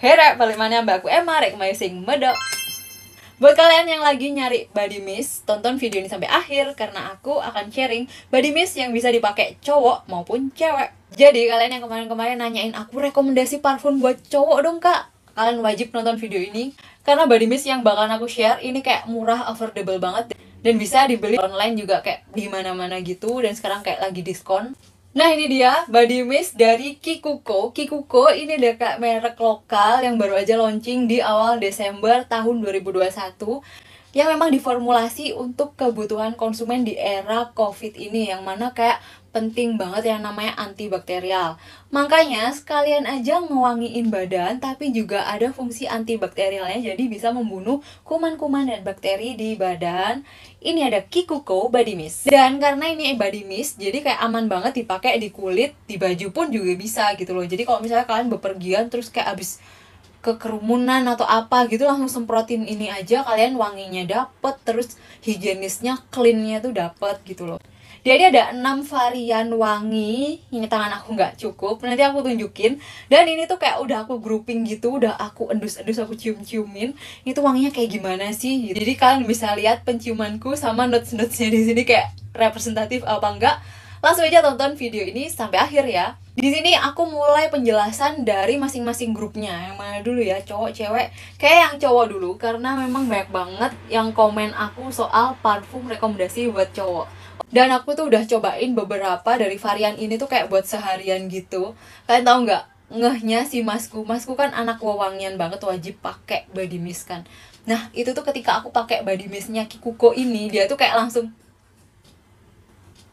Hera, balik mana mbak aku Emma, rek sing medok. Buat kalian yang lagi nyari body mist, tonton video ini sampai akhir karena aku akan sharing body mist yang bisa dipakai cowok maupun cewek. Jadi kalian yang kemarin-kemarin nanyain aku rekomendasi parfum buat cowok dong kak, kalian wajib nonton video ini karena body mist yang bakalan aku share ini kayak murah, affordable banget dan bisa dibeli online juga kayak di mana-mana gitu, dan sekarang kayak lagi diskon. Nah ini dia body mist dari Kikuko. Kikuko ini ada kayak merek lokal yang baru aja launching di awal Desember tahun 2021, yang memang diformulasi untuk kebutuhan konsumen di era COVID ini, yang mana kayak penting banget yang namanya antibakterial. Makanya sekalian aja ngewangiin badan tapi juga ada fungsi antibakterialnya, jadi bisa membunuh kuman-kuman dan bakteri di badan. Ini ada Kikuko body mist. Dan karena ini body mist, jadi kayak aman banget dipakai di kulit, di baju pun juga bisa gitu loh. Jadi kalau misalnya kalian bepergian terus kayak abis ke kerumunan atau apa gitu, langsung semprotin ini aja, kalian wanginya dapet, terus higienisnya, cleannya tuh dapet gitu loh. Jadi ada 6 varian wangi. Ini tangan aku nggak cukup, nanti aku tunjukin. Dan ini tuh kayak udah aku grouping gitu, udah aku endus-endus, aku cium-ciumin. Ini tuh wanginya kayak gimana sih? Jadi kalian bisa lihat penciumanku sama notes-notesnya di sini kayak representatif apa enggak. Langsung aja tonton video ini sampai akhir ya. Di sini aku mulai penjelasan dari masing-masing grupnya. Yang mana dulu ya, cowok, cewek. Kayak yang cowok dulu karena memang banyak banget yang komen aku soal parfum rekomendasi buat cowok. Dan aku tuh udah cobain beberapa dari varian ini tuh kayak buat seharian gitu. Kalian tahu nggak? Ngehnya si masku kan anak wewangian banget, wajib pakai body mist kan. Nah itu tuh ketika aku pakai body mistnya Kikuko ini, dia tuh kayak langsung,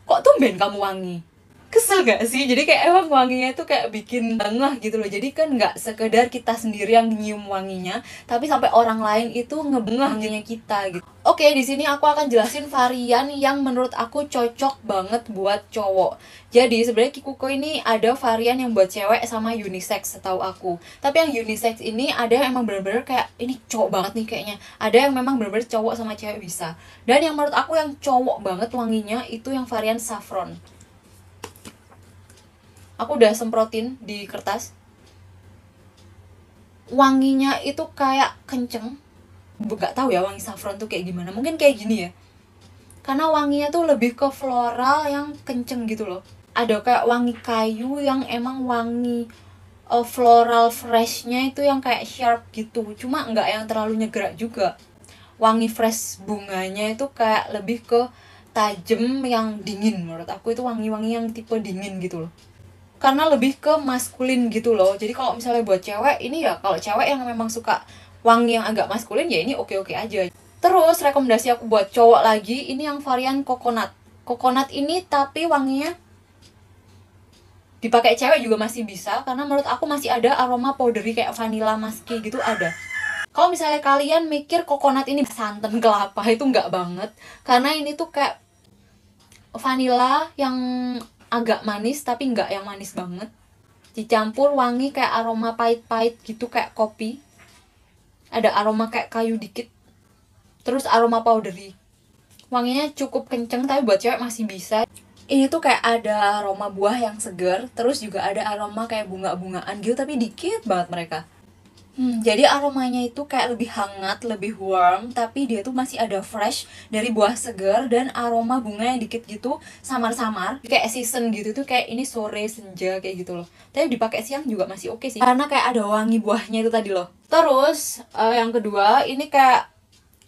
kok tumben kamu wangi? Kesel gak sih? Jadi kayak emang wanginya tuh kayak bikin ngeh gitu loh. Jadi kan gak sekedar kita sendiri yang nyium wanginya, tapi sampai orang lain itu ngebengah wanginya kita gitu. Oke, di sini aku akan jelasin varian yang menurut aku cocok banget buat cowok. Jadi sebenarnya Kikuko ini ada varian yang buat cewek sama unisex setahu aku. Tapi yang unisex ini ada yang emang bener-bener kayak ini cowok banget nih kayaknya. Ada yang memang bener-bener cowok sama cewek bisa. Dan yang menurut aku yang cowok banget wanginya itu yang varian saffron. Aku udah semprotin di kertas. Wanginya itu kayak kenceng. Gak tahu ya wangi saffron tuh kayak gimana. Mungkin kayak gini ya. Karena wanginya tuh lebih ke floral yang kenceng gitu loh. Ada kayak wangi kayu yang emang wangi floral freshnya itu yang kayak sharp gitu. Cuma nggak yang terlalu nyegerak juga. Wangi fresh bunganya itu kayak lebih ke tajem yang dingin. Menurut aku itu wangi-wangi yang tipe dingin gitu loh. Karena lebih ke maskulin gitu loh. Jadi kalau misalnya buat cewek ini ya, kalau cewek yang memang suka wangi yang agak maskulin ya ini oke-oke aja. Terus rekomendasi aku buat cowok lagi, ini yang varian coconut. Coconut ini tapi wanginya dipakai cewek juga masih bisa, karena menurut aku masih ada aroma powdery kayak vanilla musky gitu ada. Kalau misalnya kalian mikir coconut ini santan kelapa, itu enggak banget. Karena ini tuh kayak vanilla yang agak manis tapi nggak yang manis banget, dicampur wangi kayak aroma pahit-pahit gitu kayak kopi, ada aroma kayak kayu dikit, terus aroma powdery. Wanginya cukup kenceng tapi buat cewek masih bisa. Ini tuh kayak ada aroma buah yang segar, terus juga ada aroma kayak bunga-bungaan gitu tapi dikit banget mereka. Jadi aromanya itu kayak lebih hangat, lebih warm, tapi dia tuh masih ada fresh dari buah segar dan aroma bunga yang dikit gitu, samar-samar, kayak season gitu tuh, kayak ini sore senja kayak gitu loh. Tapi dipakai siang juga masih oke sih, karena kayak ada wangi buahnya itu tadi loh. Terus yang kedua ini kayak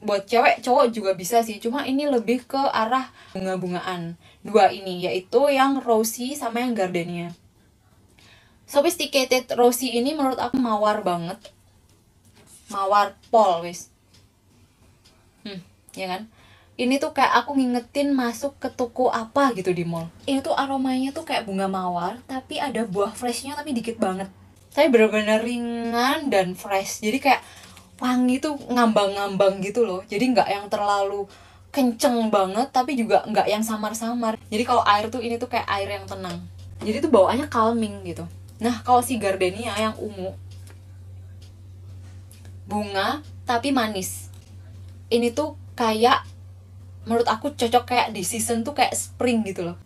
buat cewek cowok juga bisa sih, cuma ini lebih ke arah bunga-bungaan. Dua ini yaitu yang rosy sama yang gardenia. Sophisticated rosy ini menurut aku mawar banget. Mawar pol wis. Ya kan? Ini tuh kayak aku ngingetin masuk ke toko apa gitu di mall. Ini tuh aromanya tuh kayak bunga mawar, tapi ada buah freshnya tapi dikit banget. Tapi bener-bener ringan dan fresh. Jadi kayak wangi tuh ngambang-ngambang gitu loh. Jadi nggak yang terlalu kenceng banget, tapi juga nggak yang samar-samar. Jadi kalau air tuh ini tuh kayak air yang tenang. Jadi tuh bawaannya calming gitu. Nah kalau si gardenia yang ungu, bunga tapi manis, ini tuh kayak menurut aku cocok kayak di season tuh kayak spring gitu loh.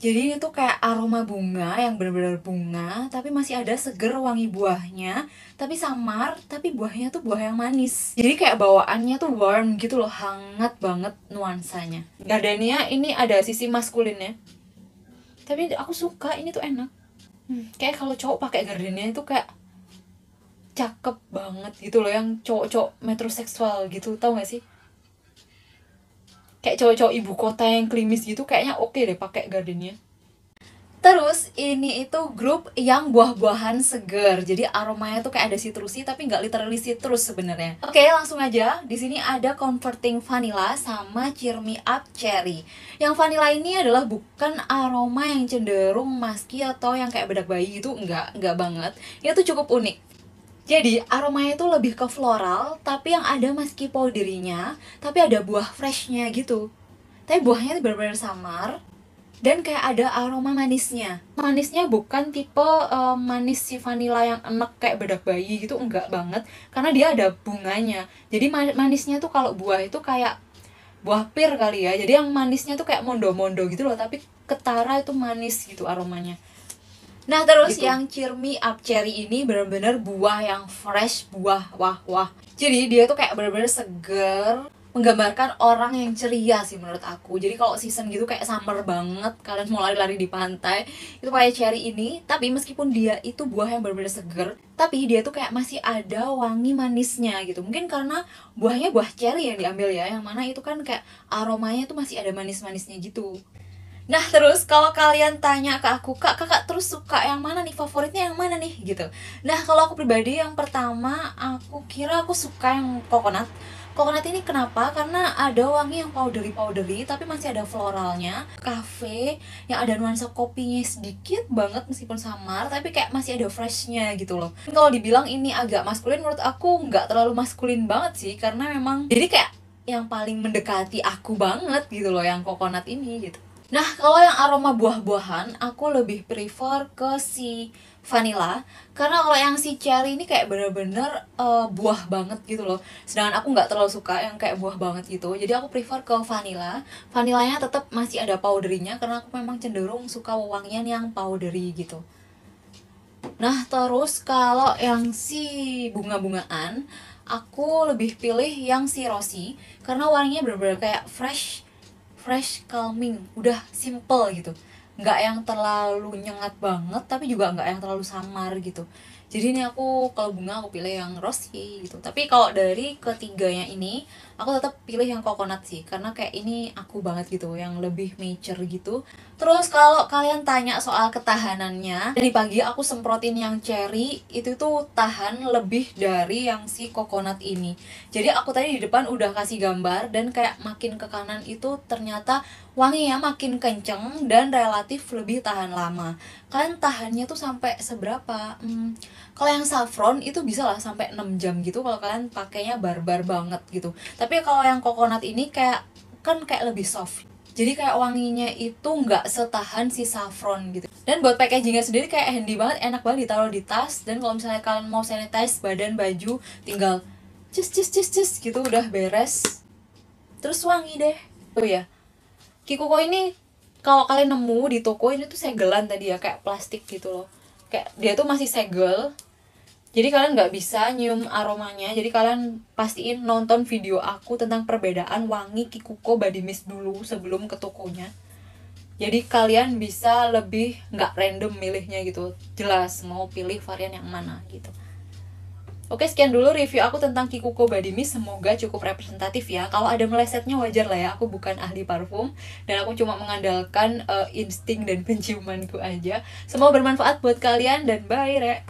Jadi itu kayak aroma bunga yang benar-benar bunga, tapi masih ada seger wangi buahnya, tapi samar, tapi buahnya tuh buah yang manis. Jadi kayak bawaannya tuh warm gitu loh, hangat banget nuansanya. Gardenia ini ada sisi maskulinnya, tapi aku suka, ini tuh enak. Kayak kalau cowok pakai gardenia itu kayak cakep banget gitu loh, yang cowok-cowok metroseksual gitu, tau gak sih? Kayak cowok-cowok ibu kota yang klimis gitu, kayaknya oke deh pakai gardenia. Terus ini itu grup yang buah-buahan seger. Jadi aromanya tuh kayak ada citrusi tapi nggak literally citrus sebenarnya. Oke, langsung aja. Di sini ada Comforting Vanilla sama Cheer Me Up Cherry. Yang vanilla ini adalah bukan aroma yang cenderung musky atau yang kayak bedak bayi gitu, enggak banget. Ini tuh cukup unik. Jadi aromanya itu lebih ke floral, tapi yang ada musky powderinya, tapi ada buah freshnya gitu. Tapi buahnya itu benar-benar samar, dan kayak ada aroma manisnya. Manisnya bukan tipe manis si vanilla yang enak kayak bedak bayi gitu, enggak banget. Karena dia ada bunganya. Jadi manisnya tuh kalau buah itu kayak buah pir kali ya. Jadi yang manisnya tuh kayak mondo-mondo gitu loh, tapi ketara itu manis gitu aromanya. Nah terus gitu. Yang Cheer Me Up Cherry ini bener-bener buah yang fresh, buah wah. Jadi dia tuh kayak bener-bener seger, menggambarkan orang yang ceria sih menurut aku. Jadi kalau season gitu kayak summer banget, kalian mau lari-lari di pantai, itu kayak cherry ini. Tapi meskipun dia itu buah yang bener-bener seger, tapi dia tuh kayak masih ada wangi manisnya gitu. Mungkin karena buahnya buah cherry yang diambil ya, yang mana itu kan kayak aromanya tuh masih ada manis-manisnya gitu. Nah terus kalau kalian tanya ke aku, kakak terus suka yang mana nih, favoritnya yang mana nih gitu. Nah kalau aku pribadi yang pertama, aku kira aku suka yang coconut. Coconut ini kenapa? Karena ada wangi yang powdery tapi masih ada floralnya, cafe yang ada nuansa kopinya sedikit banget meskipun samar, tapi kayak masih ada freshnya gitu loh. Kalau dibilang ini agak maskulin, menurut aku nggak terlalu maskulin banget sih, karena memang jadi kayak yang paling mendekati aku banget gitu loh yang coconut ini gitu. Nah, kalau yang aroma buah-buahan, aku lebih prefer ke si vanilla. Karena kalau yang si cherry ini kayak bener-bener buah banget gitu loh. Sedangkan aku nggak terlalu suka yang kayak buah banget gitu. Jadi aku prefer ke vanilla. Vanillanya tetap masih ada powderinya, karena aku memang cenderung suka wewangian yang powdery gitu. Nah, terus kalau yang si bunga-bungaan, aku lebih pilih yang si rosy. Karena wanginya bener-bener kayak fresh, calming, udah simple gitu, nggak yang terlalu nyengat banget tapi juga nggak yang terlalu samar gitu. Jadi ini aku kalau bunga aku pilih yang rosy gitu. Tapi kalau dari ketiganya ini aku tetap pilih yang coconut sih, karena kayak ini aku banget gitu, yang lebih mature gitu. Terus kalau kalian tanya soal ketahanannya, dari pagi aku semprotin yang cherry, itu tuh tahan lebih dari yang si coconut ini. Jadi aku tadi di depan udah kasih gambar, dan kayak makin ke kanan itu ternyata wanginya makin kenceng dan relatif lebih tahan lama. Kalian tahannya tuh sampai seberapa? Kalau yang saffron itu bisa lah sampai 6 jam gitu kalau kalian pakainya barbar banget gitu. Tapi kalau yang coconut ini kayak lebih soft. Jadi kayak wanginya itu nggak setahan si saffron gitu. Dan buat packagingnya sendiri kayak handy banget, enak banget ditaruh di tas. Dan kalau misalnya kalian mau sanitize badan, baju, tinggal cus gitu udah beres. Terus wangi deh. Oh ya, Kikuko ini kalau kalian nemu di toko ini tuh segelan tadi ya, kayak plastik gitu loh. Kayak dia tuh masih segel. Jadi kalian nggak bisa nyium aromanya. Jadi kalian pastiin nonton video aku tentang perbedaan wangi Kikuko Body Mist dulu sebelum ke tokonya. Jadi kalian bisa lebih nggak random milihnya gitu. Jelas mau pilih varian yang mana gitu. Oke, sekian dulu review aku tentang Kikuko Body Mist. Semoga cukup representatif ya. Kalau ada melesetnya wajar lah ya. Aku bukan ahli parfum dan aku cuma mengandalkan insting dan penciumanku aja. Semoga bermanfaat buat kalian dan bye, Re.